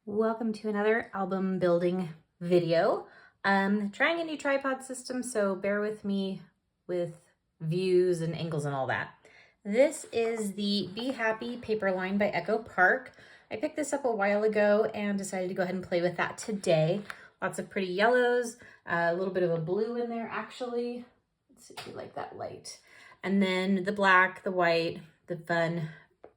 Welcome to another album building video. Trying a new tripod system, so bear with me with views and angles and all that. This is the Be Happy paper line by Echo Park. I picked this up a while ago and decided to go ahead and play with that today. Lots of pretty yellows, a little bit of a blue in there actually. Let's see if you like that light. And then the black, the white, the fun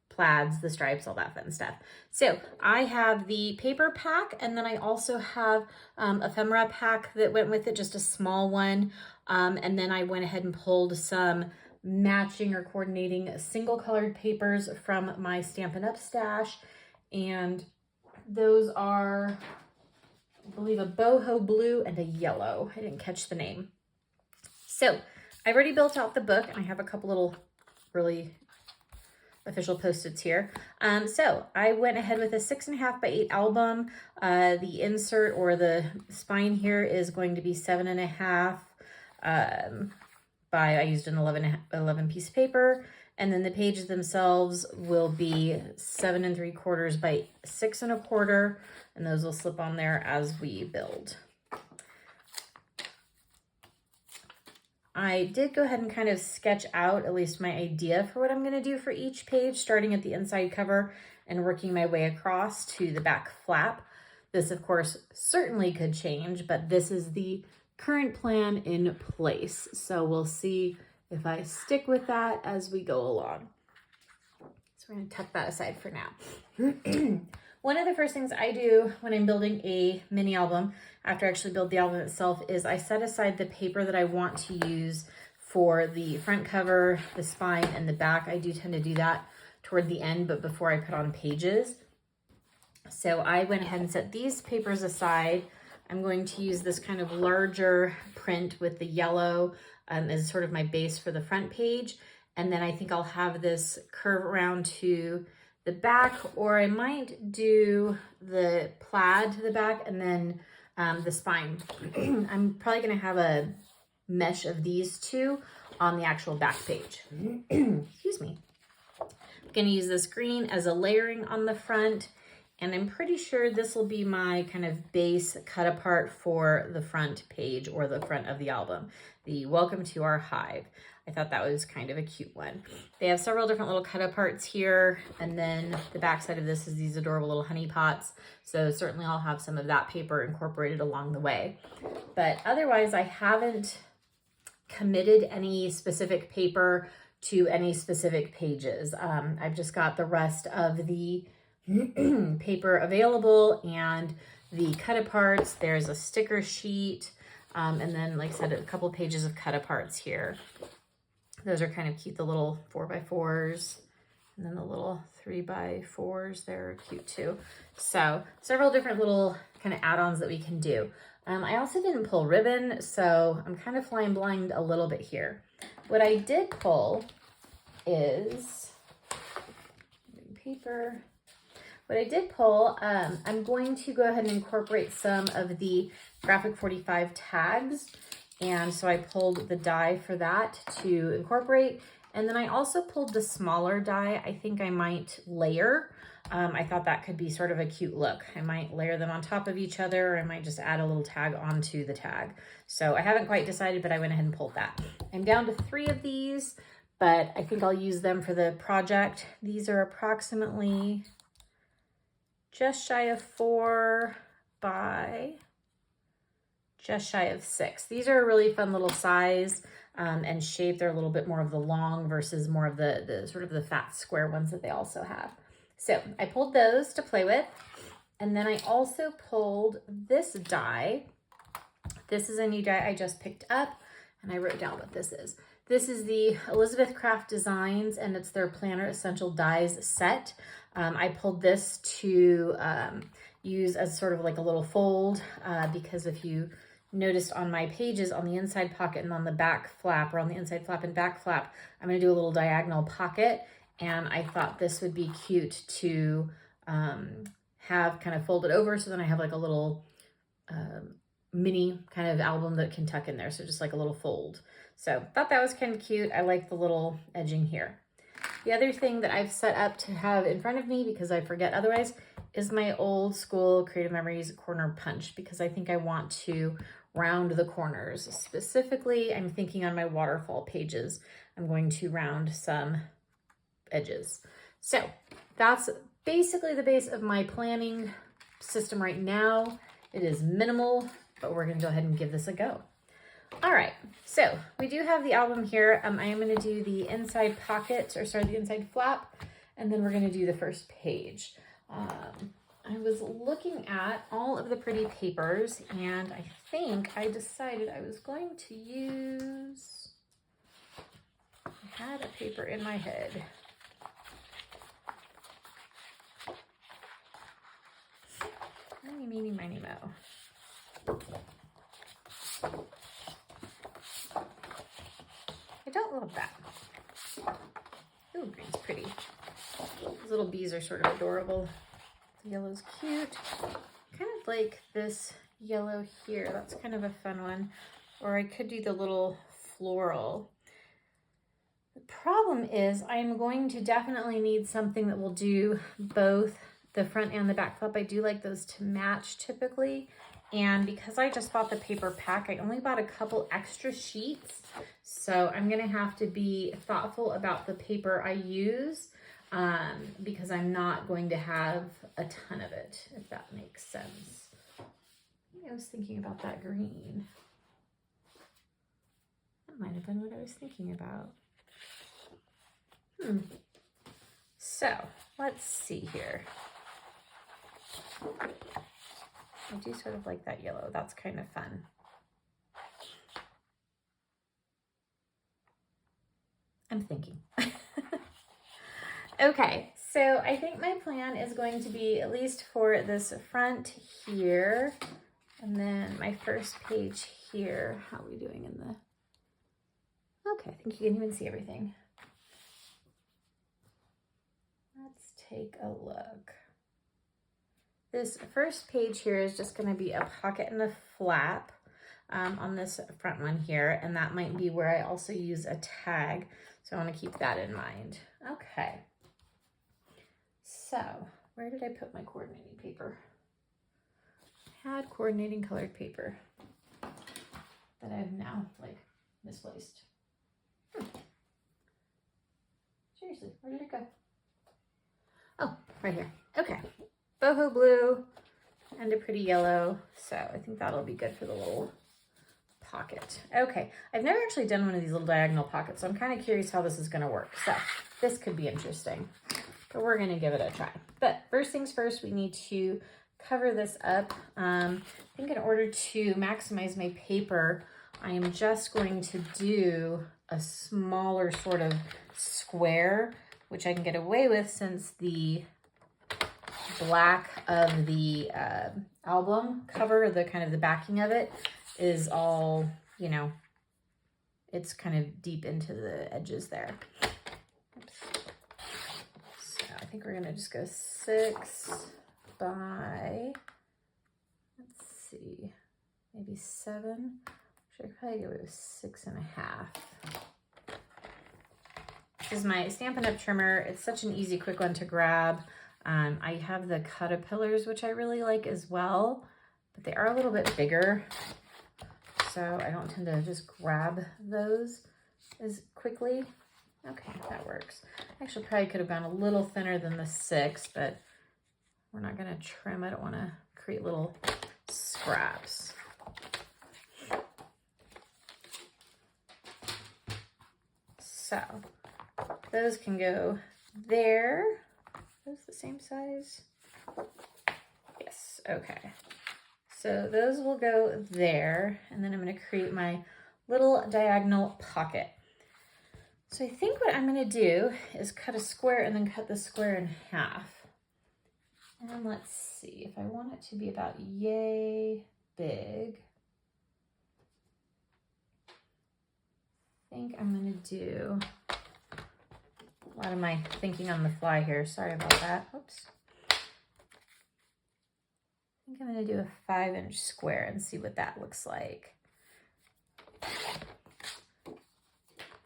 plaids, the stripes, all that fun stuff. So I have the paper pack, and then I also have ephemera pack that went with it, just a small one. And then I went ahead and pulled some matching or coordinating single colored papers from my Stampin' Up! Stash. And those are, I believe, a boho blue and a yellow. I didn't catch the name. So I've already built out the book, and I have a couple little really official post-its here. So I went ahead with a 6.5 by 8 album. The insert or the spine here is going to be 7.5 I used an 11 piece of paper. And then the pages themselves will be 7 3/4 by 6 1/4. And those will slip on there as we build. I did go ahead and kind of sketch out at least my idea for what I'm going to do for each page, starting at the inside cover and working my way across to the back flap. This, of course, certainly could change, but this is the current plan in place. So we'll see if I stick with that as we go along. So we're going to tuck that aside for now. One of the first things I do when I'm building a mini album, after I actually build the album itself, is I set aside the paper that I want to use for the front cover, the spine, and the back. I do tend to do that toward the end, but before I put on pages. So I went ahead and set these papers aside. I'm going to use this kind of larger print with the yellow as sort of my base for the front page. And then I think I'll have this curve around to the back, or I might do the plaid to the back and then the spine. I'm probably going to have a mesh of these two on the actual back page. Excuse me. I'm going to use this green as a layering on the front, and I'm pretty sure this will be my kind of base cut apart for the front page or the front of the album, the Welcome to Our Hive. I thought that was kind of a cute one. They have several different little cut aparts here, and then the back side of this is these adorable little honey pots. So certainly I'll have some of that paper incorporated along the way. But otherwise, I haven't committed any specific paper to any specific pages. I've just got the rest of the paper available and the cut aparts. There's a sticker sheet, and then, like I said, a couple pages of cut aparts here. Those are kind of cute, the little 4x4s, and then the little 3x4s, they're cute too. So several different little kind of add-ons that we can do. I also didn't pull ribbon, so I'm kind of flying blind a little bit here. What I did pull is paper. What I did pull, I'm going to go ahead and incorporate some of the Graphic 45 tags. And so I pulled the die for that to incorporate. And then I also pulled the smaller die. I think I might layer. I thought that could be sort of a cute look. I might layer them on top of each other, or I might just add a little tag onto the tag. So I haven't quite decided, but I went ahead and pulled that. I'm down to 3 of these, but I think I'll use them for the project. These are approximately just shy of 4 by just shy of 6. These are a really fun little size and shape. They're a little bit more of the long versus more of the sort of the fat square ones that they also have. So I pulled those to play with. And then I also pulled this die. This is a new die I just picked up, and I wrote down what this is. This is the Elizabeth Craft Designs, and it's their Planner Essential Dies set. I pulled this to use as sort of like a little fold because if you noticed on my pages, on the inside pocket and on the back flap, or on the inside flap and back flap, I'm going to do a little diagonal pocket, and I thought this would be cute to have kind of folded over, so then I have like a little mini kind of album that can tuck in there, so just like a little fold. So thought that was kind of cute. I like the little edging here. The other thing that I've set up to have in front of me, because I forget otherwise, is my old school Creative Memories corner punch because I think I want to round the corners. Specifically, I'm thinking on my waterfall pages, I'm going to round some edges. So that's basically the base of my planning system right now. It is minimal, but we're gonna go ahead and give this a go. All right, so we do have the album here. I am gonna do the inside pocket, or sorry, the inside flap, and then we're gonna do the first page. I was looking at all of the pretty papers, and I think I decided I was going to use, I had a paper in my head. Miny, meeny, miny, mo. I don't love that. Ooh, green's pretty. These little bees are sort of adorable. The yellow's cute. Kind of like this yellow here. That's kind of a fun one. Or I could do the little floral. The problem is I'm going to definitely need something that will do both the front and the back flap. I do like those to match typically. And because I just bought the paper pack, I only bought a couple extra sheets. So I'm gonna have to be thoughtful about the paper I use because I'm not going to have a ton of it, if that makes sense. I was thinking about that green. That might have been what I was thinking about. So let's see here. I do sort of like that yellow. That's kind of fun. I'm thinking. Okay, so I think my plan is going to be, at least for this front here, and then my first page here. How are we doing in the... Okay, I think you can even see everything. Let's take a look. This first page here is just going to be a pocket and a flap on this front one here, and that might be where I also use a tag, so I want to keep that in mind. Okay, so where did I put my coordinating paper? I had coordinating colored paper that I've now like misplaced. Seriously, where did it go? Oh, right here. Okay. Boho blue and a pretty yellow. So I think that'll be good for the little pocket. Okay, I've never actually done one of these little diagonal pockets, so I'm kind of curious how this is going to work. So this could be interesting, but we're going to give it a try. But first things first, we need to cover this up. I think in order to maximize my paper, I am just going to do a smaller sort of square, which I can get away with since the black of the album cover, the kind of the backing of it is all, you know, it's kind of deep into the edges there. Oops. So I think we're gonna just go 6 by, let's see, maybe 7. Should probably go with 6.5. This is my Stampin' Up! Trimmer. It's such an easy, quick one to grab. I have the Caterpillars, which I really like as well, but they are a little bit bigger, so I don't tend to just grab those as quickly. Okay, that works. Actually, probably could have gone a little thinner than the 6, but we're not going to trim. I don't want to create little scraps. So those can go there. Those the same size? Yes, okay. So those will go there, and then I'm going to create my little diagonal pocket. So I think what I'm going to do is cut a square and then cut the square in half. And let's see, if I want it to be about yay big, I think I'm going to do... A lot of my thinking on the fly here. Sorry about that. Oops. I think I'm going to do a 5-inch square and see what that looks like.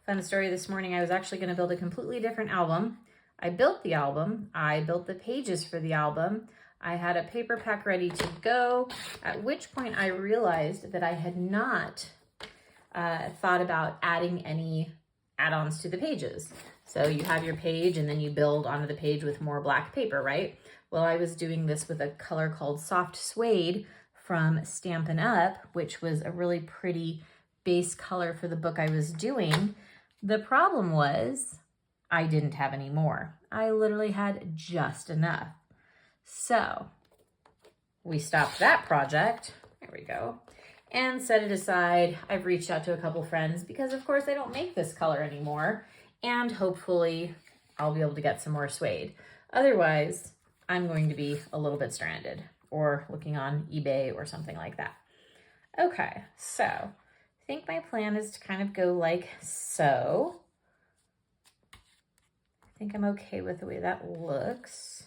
Fun story this morning. I was actually going to build a completely different album. I built the album. I built the pages for the album. I had a paper pack ready to go, at which point I realized that I had not thought about adding any add-ons to the pages. So you have your page and then you build onto the page with more black paper, right? Well, I was doing this with a color called Soft Suede from Stampin' Up, which was a really pretty base color for the book I was doing. The problem was I didn't have any more. I literally had just enough. So we stopped that project. There we go. And set it aside. I've reached out to a couple friends because of course I don't make this color anymore. And hopefully I'll be able to get some more suede. Otherwise, I'm going to be a little bit stranded or looking on eBay or something like that. Okay, so I think my plan is to kind of go like so. I think I'm okay with the way that looks.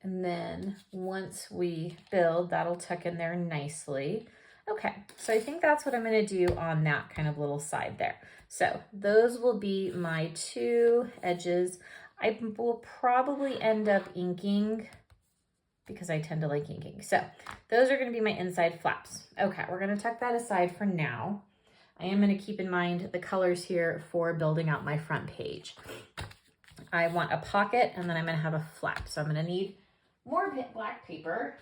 And then once we build, that'll tuck in there nicely. Okay, so I think that's what I'm gonna do on that kind of little side there. So those will be my two edges. I will probably end up inking because I tend to like inking. So those are gonna be my inside flaps. Okay, we're gonna tuck that aside for now. I am gonna keep in mind the colors here for building out my front page. I want a pocket and then I'm gonna have a flap. So I'm gonna need more black paper.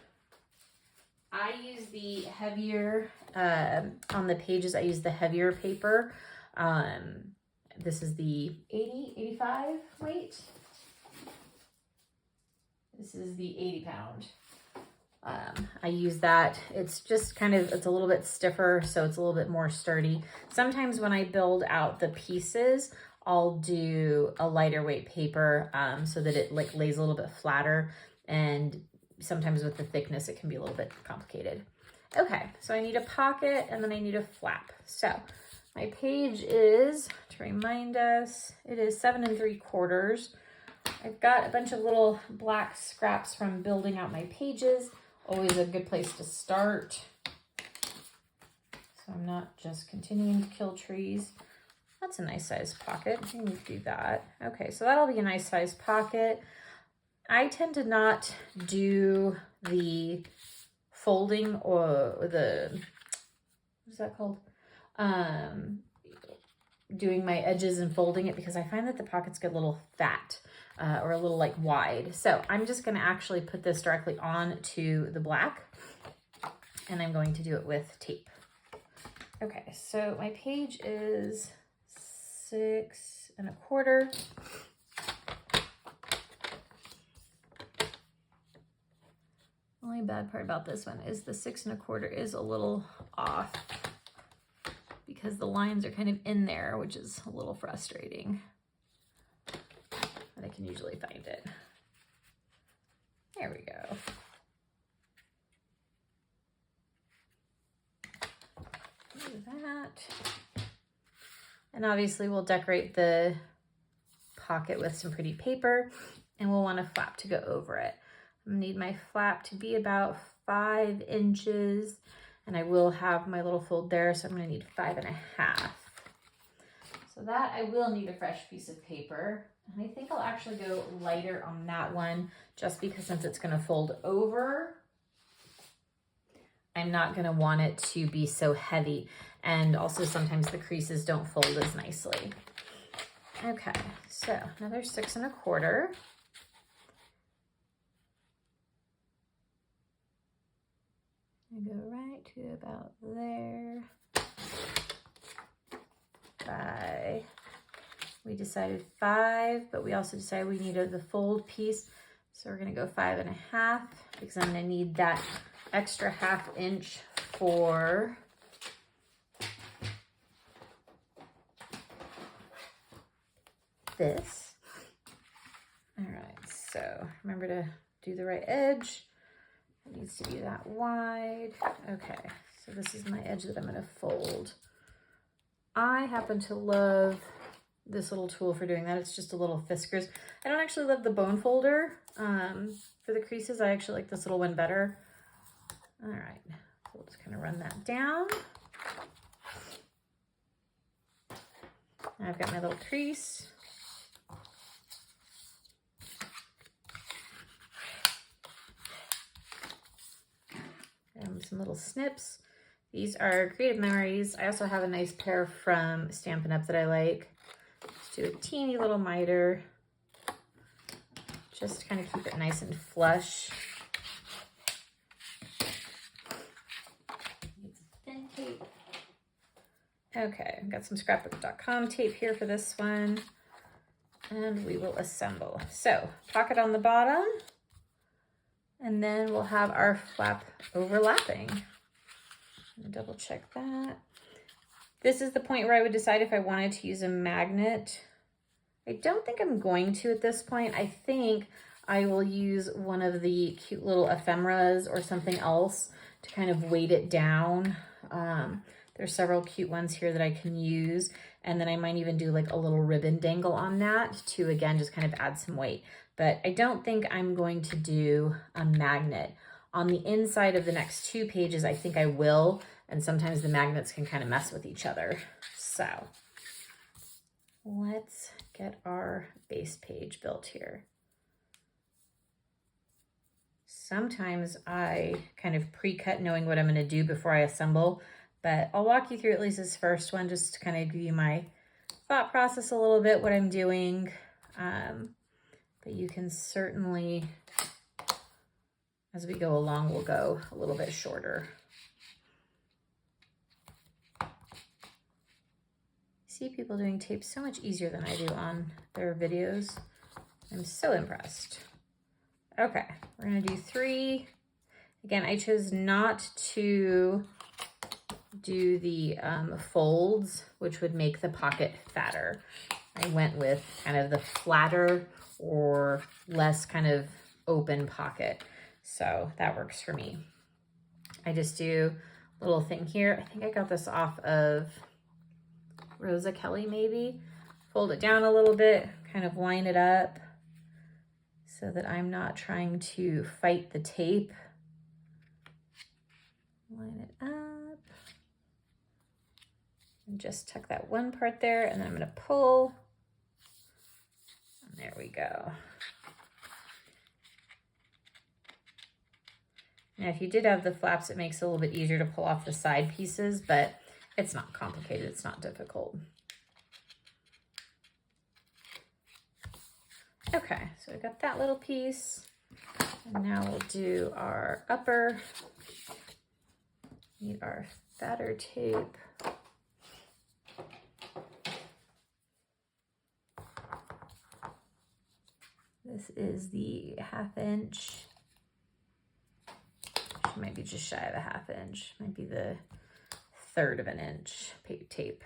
I use the heavier, on the pages, I use the heavier paper. This is the 80, 85 weight. This is the 80 pound. I use that. It's just kind of, it's a little bit stiffer, so it's a little bit more sturdy. Sometimes when I build out the pieces, I'll do a lighter weight paper so that it like lays a little bit flatter, and sometimes with the thickness it can be a little bit complicated. Okay, so I need a pocket and then I need a flap. So my page is, to remind us, it is 7 3/4. I've got a bunch of little black scraps from building out my pages. Always a good place to start. So I'm not just continuing to kill trees. That's a nice size pocket. I can do that. Okay, so that'll be a nice size pocket. I tend to not do the folding or the, what's that called? Doing my edges and folding it because I find that the pockets get a little fat or a little like wide. So I'm just gonna actually put this directly on to the black and I'm going to do it with tape. Okay, so my page is 6 1/4. Only bad part about this one is the 6 1/4 is a little off because the lines are kind of in there, which is a little frustrating. But I can usually find it. There we go. Do that. And obviously we'll decorate the pocket with some pretty paper and we'll want a flap to go over it. I need my flap to be about 5 inches and I will have my little fold there, so I'm gonna need 5 1/2. So that I will need a fresh piece of paper. And I think I'll actually go lighter on that one just because since it's gonna fold over, I'm not gonna want it to be so heavy. And also sometimes the creases don't fold as nicely. Okay, so another 6 1/4. I go right to about there. We decided 5, but we also decided we needed the fold piece. So we're gonna go 5 1/2 because I'm gonna need that extra 1/2 inch for this. All right, so remember to do the right edge. It needs to be that wide. Okay, so this is my edge that I'm gonna fold. I happen to love this little tool for doing that. It's just a little Fiskars. I don't actually love the bone folder for the creases. I actually like this little one better. All right, so we'll just kind of run that down. I've got my little crease. some little snips. These are Creative Memories. I also have a nice pair from Stampin' Up! That I like. Just do a teeny little miter. Just to kind of keep it nice and flush. Need some thin tape. Okay, I've got some scrapbook.com tape here for this one. And we will assemble. So, pocket on the bottom. And then we'll have our flap overlapping. Double check that. This is the point where I would decide if I wanted to use a magnet. I don't think I'm going to at this point. I think I will use one of the cute little ephemeras or something else to kind of weight it down. There's several cute ones here that I can use. And then I might even do like a little ribbon dangle on that to, again, just kind of add some weight. But I don't think I'm going to do a magnet. On the inside of the next 2 pages, I think I will. And sometimes the magnets can kind of mess with each other. So let's get our base page built here. Sometimes I kind of pre-cut knowing what I'm going to do before I assemble. But I'll walk you through at least this first one just to kind of give you my thought process a little bit, what I'm doing. But you can certainly, as we go along, we'll go a little bit shorter. See people doing tape so much easier than I do on their videos. I'm so impressed. Okay, we're gonna do 3. Again, I chose not to do the folds, which would make the pocket fatter. I went with kind of the flatter or less kind of open pocket. So that works for me. I just do a little thing here. I think I got this off of Rosa Kelly maybe. Fold it down a little bit, kind of line it up so that I'm not trying to fight the tape. Line it up. And just tuck that one part there, and then I'm going to pull. And there we go. Now, if you did have the flaps, it makes it a little bit easier to pull off the side pieces, but it's not complicated. It's not difficult. Okay, so we got that little piece. And now we'll do our upper. Need our fatter tape. This is the 1/2 inch. Might be just shy of a 1/2 inch. Might be the 1/3 of an inch tape.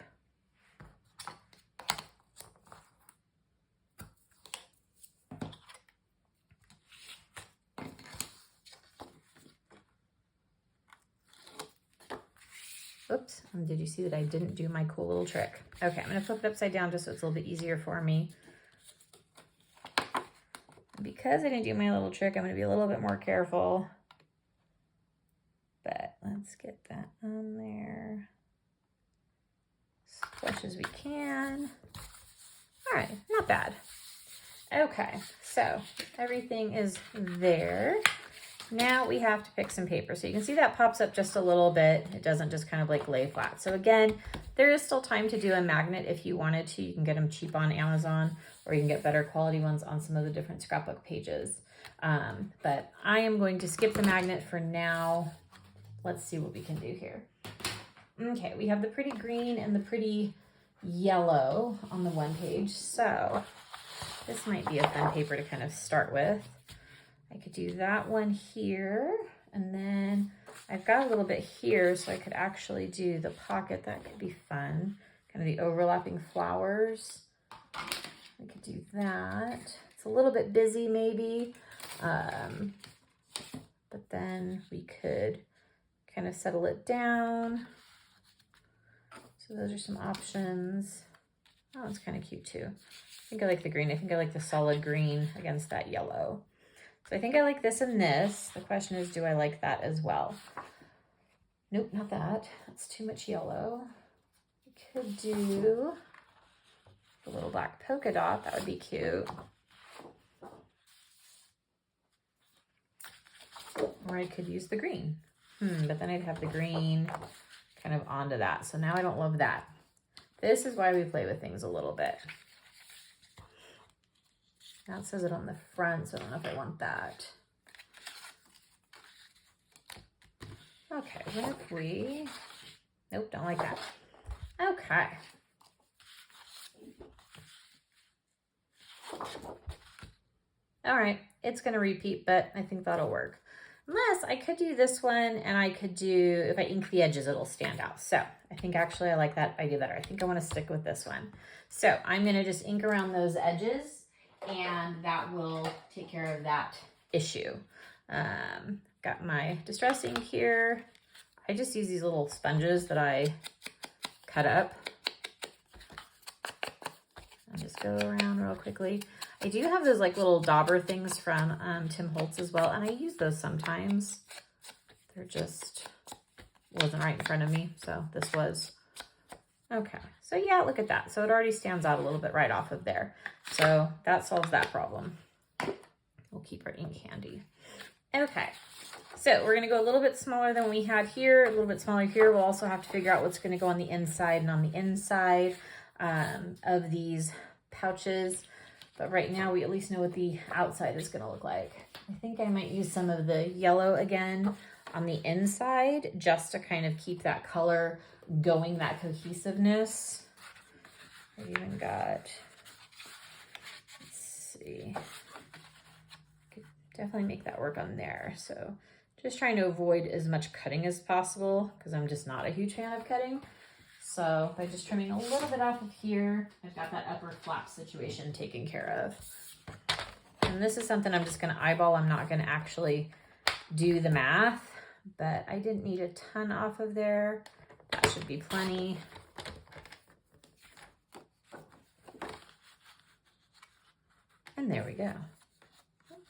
Oops, did you see that I didn't do my cool little trick? Okay, I'm gonna flip it upside down just so it's a little bit easier for me. Because I didn't do my little trick, I'm gonna be a little bit more careful. But let's get that on there as flush as we can. All right, not bad. Okay, so everything is there. Now we have to pick some paper. So you can see that pops up just a little bit. It doesn't just kind of like lay flat. So again, there is still time to do a magnet if you wanted to. You can get them cheap on Amazon, or you can get better quality ones on some of the different scrapbook pages. But I am going to skip the magnet for now. Let's see what we can do here. Okay, we have the pretty green and the pretty yellow on the one page. So this might be a fun paper to kind of start with. I could do that one here, and then I've got a little bit here, so I could actually do the pocket. That could be fun. Kind of the overlapping flowers. We could do that. It's a little bit busy maybe, but then we could kind of settle it down. So those are some options. Oh, it's kind of cute too. I think I like the green. I think I like the solid green against that yellow. So I think I like this and this. The question is, do I like that as well? Nope, not that. That's too much yellow. We could do a little black polka dot. That would be cute. Or I could use the green. But then I'd have the green kind of onto that. So now I don't love that. This is why we play with things a little bit. Now it says it on the front, so I don't know if I want that. Okay, what if we... Nope, don't like that. Okay. All right, it's gonna repeat, but I think that'll work. Unless I could do this one and I could do, if I ink the edges, it'll stand out. So I think actually I like that idea better. I think I wanna stick with this one. So I'm gonna just ink around those edges and that will take care of that issue. Got my distress ink here. I just use these little sponges that I cut up. I'll just go around real quickly. I do have those like little dauber things from Tim Holtz as well, and I use those sometimes. They're just, wasn't right in front of me, so this was. Okay, so yeah, look at that. So it already stands out a little bit right off of there. So that solves that problem. We'll keep our ink handy. Okay, so we're gonna go a little bit smaller than we had here, a little bit smaller here. We'll also have to figure out what's gonna go on the inside and on the inside of these pouches. But right now we at least know what the outside is gonna look like. I think I might use some of the yellow again on the inside just to kind of keep that color going, that cohesiveness. I even got, let's see, could definitely make that work on there. So just trying to avoid as much cutting as possible because I'm just not a huge fan of cutting. So by just trimming a little bit off of here, I've got that upper flap situation taken care of. And this is something I'm just gonna eyeball. I'm not gonna actually do the math, but I didn't need a ton off of there. That should be plenty. And there we go.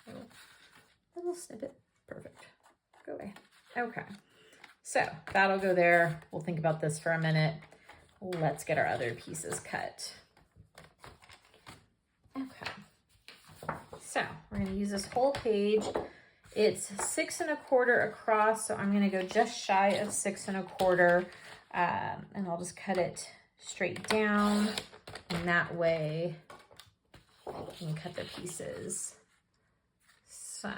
A little snippet, perfect. Go away. Okay, so that'll go there. We'll think about this for a minute. Let's get our other pieces cut. Okay, so we're gonna use this whole page. It's 6 1/4 across, so I'm gonna go just shy of 6 1/4, and I'll just cut it straight down, and that way I can cut the pieces. So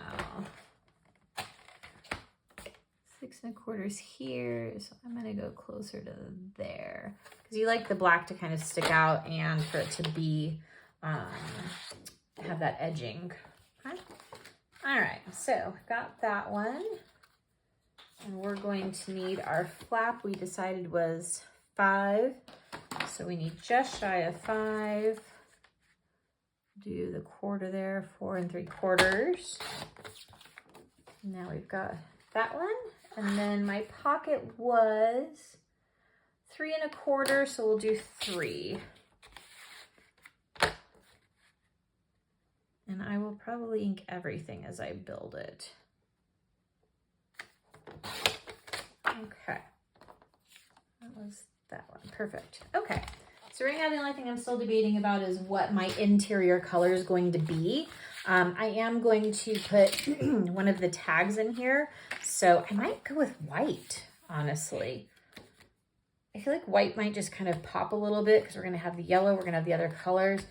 6 1/4 is here, so I'm gonna go closer to there because you like the black to kind of stick out and for it to be have that edging. Okay. All right, so got that one, and we're going to need our flap. We decided was 5, so we need just shy of 5. Do the quarter there, 4 3/4. Now we've got that one. And then my pocket was 3 1/4, so we'll do 3. And I will probably ink everything as I build it. Okay, that was that one, perfect. Okay, so right now the only thing I'm still debating about is what my interior color is going to be. I am going to put one of the tags in here, so I might go with white, honestly. I feel like white might just kind of pop a little bit because we're gonna have the yellow, we're gonna have the other colors.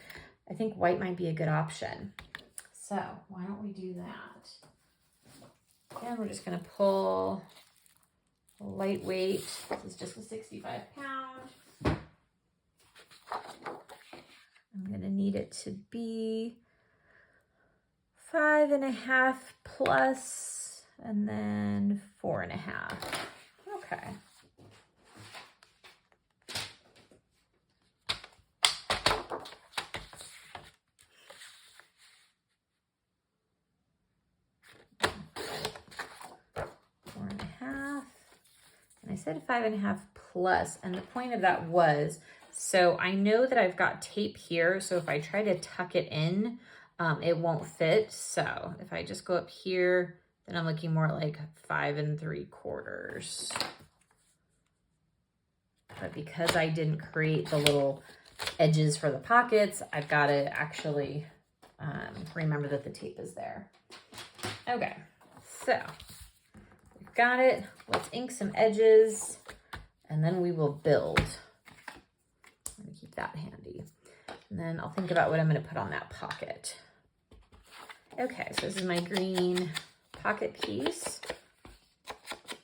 I think white might be a good option. So why don't we do that? And we're just gonna pull lightweight. This is just a 65 pound. I'm gonna need it to be 5 1/2 plus, and then 4 1/2. Okay. And I said 5 1/2 plus, and the point of that was, so I know that I've got tape here, so if I try to tuck it in, it won't fit. So if I just go up here, then I'm looking more like 5 3/4. But because I didn't create the little edges for the pockets, I've got to actually remember that the tape is there. Okay, so we've got it. Let's ink some edges and then we will build. I'm gonna keep that handy. And then I'll think about what I'm gonna put on that pocket. Okay, so this is my green pocket piece.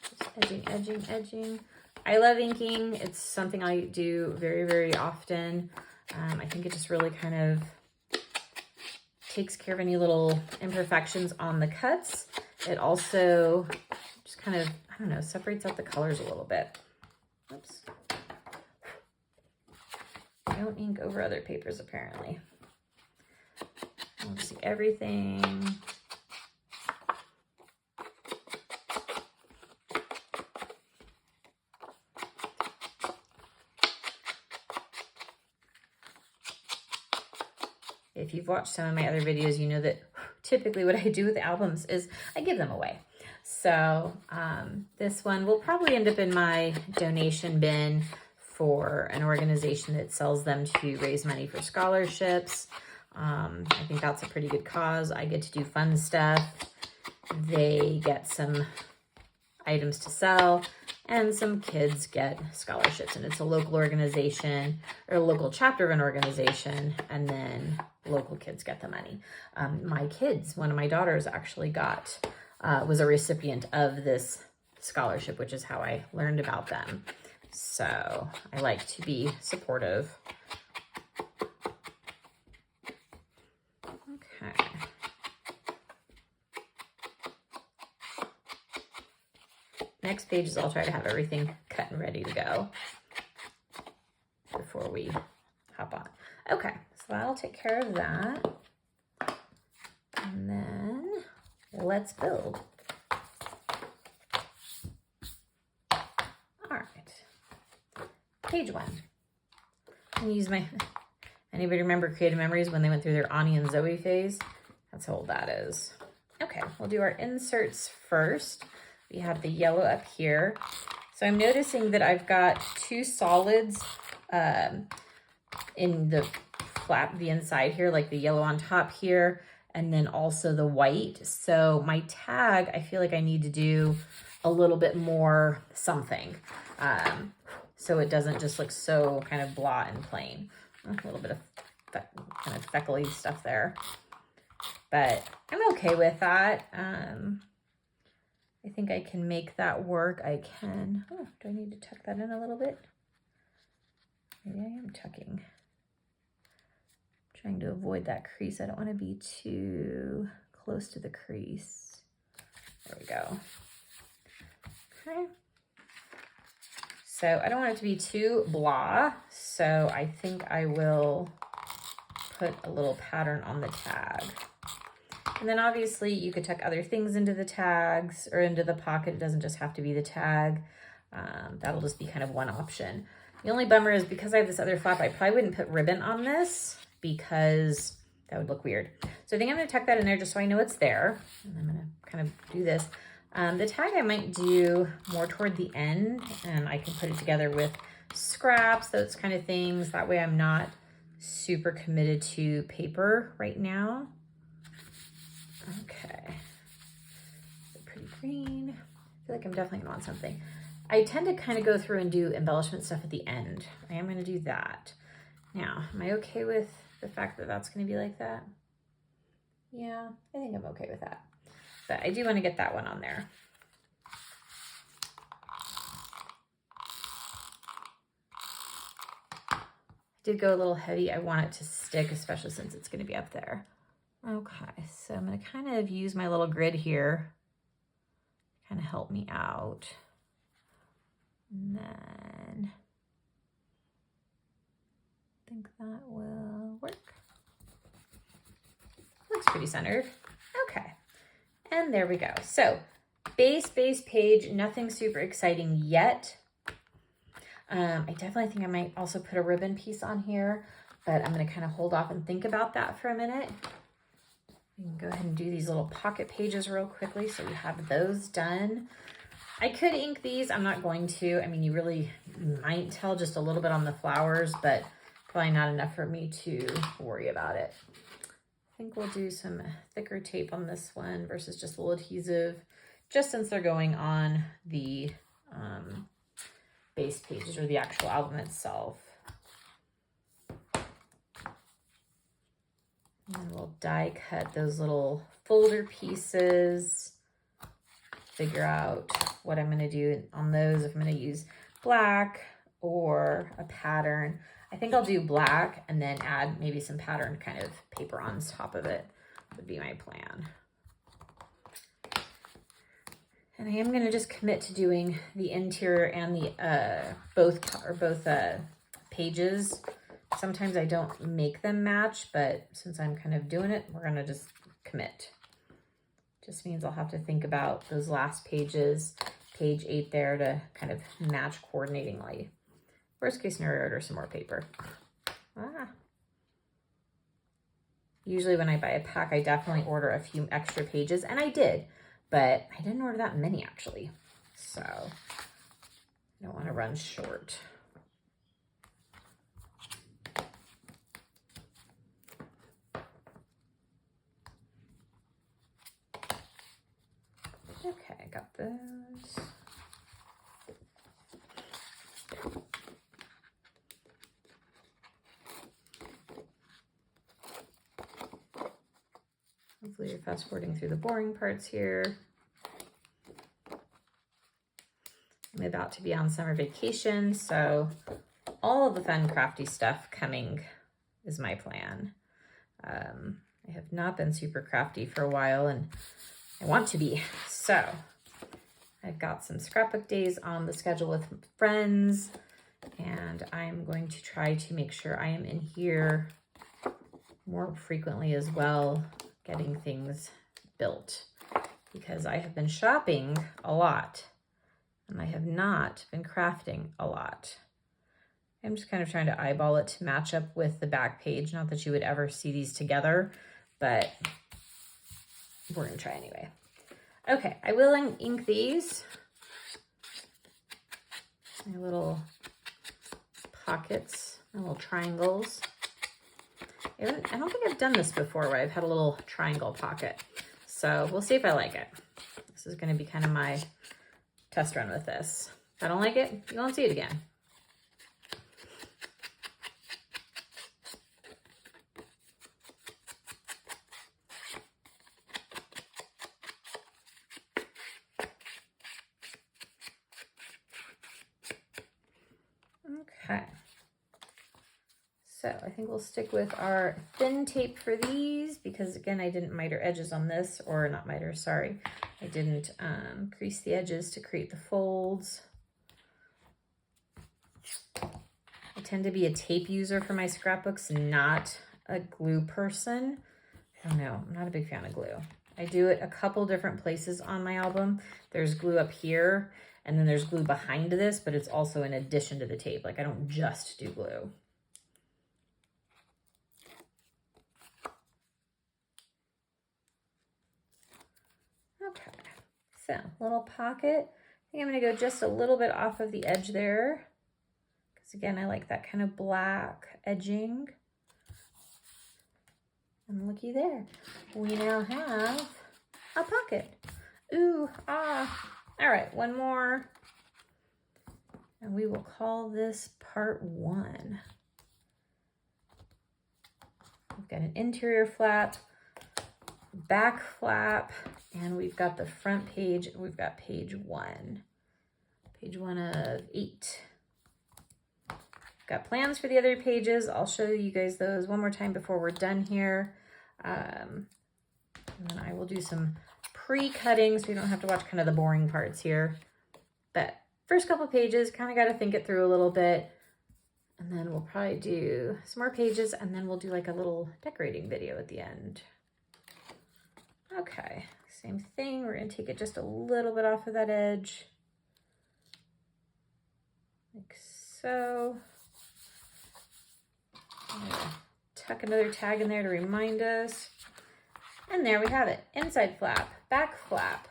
Just edging, edging, edging. I love inking. It's something I do very, very often. I think it just really kind of takes care of any little imperfections on the cuts. It also just kind of, I don't know, separates out the colors a little bit. Oops. I don't ink over other papers apparently. Let's see everything. If you've watched some of my other videos, you know that typically what I do with albums is I give them away. So this one will probably end up in my donation bin for an organization that sells them to raise money for scholarships. I think that's a pretty good cause. I get to do fun stuff. They get some items to sell, and some kids get scholarships. And it's a local organization or a local chapter of an organization, and then local kids get the money. My kids, one of my daughters actually was a recipient of this scholarship, which is how I learned about them. So I like to be supportive. Okay. Next page is I'll try to have everything cut and ready to go before we hop on. Okay, so that'll take care of that. And then let's build. All right, page 1. I'm gonna use my, anybody remember Creative Memories when they went through their Ani and Zoe phase? That's how old that is. Okay, we'll do our inserts first. We have the yellow up here. So I'm noticing that I've got 2 solids in the flap, the inside here, like the yellow on top here, and then also the white. So my tag, I feel like I need to do a little bit more something. So it doesn't just look so kind of blah and plain. A little bit of kind of speckly stuff there. But I'm okay with that. I think I can make that work. I can, oh, do I need to tuck that in a little bit? Maybe I am tucking. I'm trying to avoid that crease. I don't want to be too close to the crease. There we go. Okay. So I don't want it to be too blah. So I think I will put a little pattern on the tag. And then obviously you could tuck other things into the tags or into the pocket. It doesn't just have to be the tag. That'll just be kind of one option. The only bummer is because I have this other flap, I probably wouldn't put ribbon on this because that would look weird. So I think I'm gonna tuck that in there just so I know it's there. And I'm gonna kind of do this. The tag I might do more toward the end, and I can put it together with scraps, those kind of things. That way I'm not super committed to paper right now. Okay, pretty green. I feel like I'm definitely gonna want something. I tend to kind of go through and do embellishment stuff at the end. I am gonna do that. Now, am I okay with the fact that that's gonna be like that? Yeah, I think I'm okay with that. But I do wanna get that one on there. I did go a little heavy. I want it to stick, especially since it's gonna be up there. Okay, so I'm gonna kind of use my little grid here, kind of help me out. And then I think that will work. Looks pretty centered. Okay, and there we go. So base page, nothing super exciting yet. I definitely think I might also put a ribbon piece on here, but I'm gonna kind of hold off and think about that for a minute. We can go ahead and do these little pocket pages real quickly so we have those done. I could ink these. I'm not going to. I mean, you really might tell just a little bit on the flowers, but probably not enough for me to worry about it. I think we'll do some thicker tape on this one versus just a little adhesive just since they're going on the base pages or the actual album itself. And we'll die cut those little folder pieces, figure out what I'm going to do on those, if I'm going to use black or a pattern. I think I'll do black and then add maybe some pattern kind of paper on top of it would be my plan. And I am going to just commit to doing the interior and the both pages. Sometimes I don't make them match, but since I'm kind of doing it, we're going to just commit. Just means I'll have to think about those last pages, page 8 there, to kind of match coordinatingly. Worst case scenario, order some more paper. Usually when I buy a pack, I definitely order a few extra pages, and I did, but I didn't order that many actually. So I don't want to run short. Okay, I got those. Hopefully you're fast forwarding through the boring parts here. I'm about to be on summer vacation, so all of the fun crafty stuff coming is my plan. I have not been super crafty for a while, and I want to be. So I've got some scrapbook days on the schedule with friends, and I'm going to try to make sure I am in here more frequently as well, getting things built, because I have been shopping a lot and I have not been crafting a lot. I'm just kind of trying to eyeball it to match up with the back page. Not that you would ever see these together, but we're gonna try anyway. Okay, I will ink these. My little pockets, my little triangles. I don't think I've done this before where I've had a little triangle pocket. So we'll see if I like it. This is gonna be kind of my test run with this. If I don't like it, you won't see it again. Okay. So I think we'll stick with our thin tape for these because, again, I didn't miter edges on this, or not miter, sorry. I didn't crease the edges to create the folds. I tend to be a tape user for my scrapbooks, not a glue person. I don't know, I'm not a big fan of glue. I do it a couple different places on my album. There's glue up here, and then there's glue behind this, but it's also in addition to the tape. Like, I don't just do glue. Okay, so little pocket. I think I'm gonna go just a little bit off of the edge there, because again, I like that kind of black edging. And looky there, we now have a pocket. Ooh, ah. All right, one more. And we will call this part 1. We've got an interior flap, back flap, and we've got the front page. We've got page 1. Page 1 of 8. Got plans for the other pages. I'll show you guys those one more time before we're done here. And then I will do some pre-cutting so you don't have to watch kind of the boring parts here. But first couple pages, kind of got to think it through a little bit. And then we'll probably do some more pages, and then we'll do like a little decorating video at the end. Okay, same thing. We're going to take it just a little bit off of that edge. Like so. Tuck another tag in there to remind us. And there we have it. Inside flap, back flap,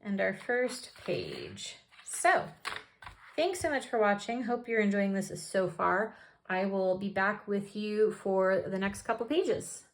and our first page. So, thanks so much for watching. Hope you're enjoying this so far. I will be back with you for the next couple pages.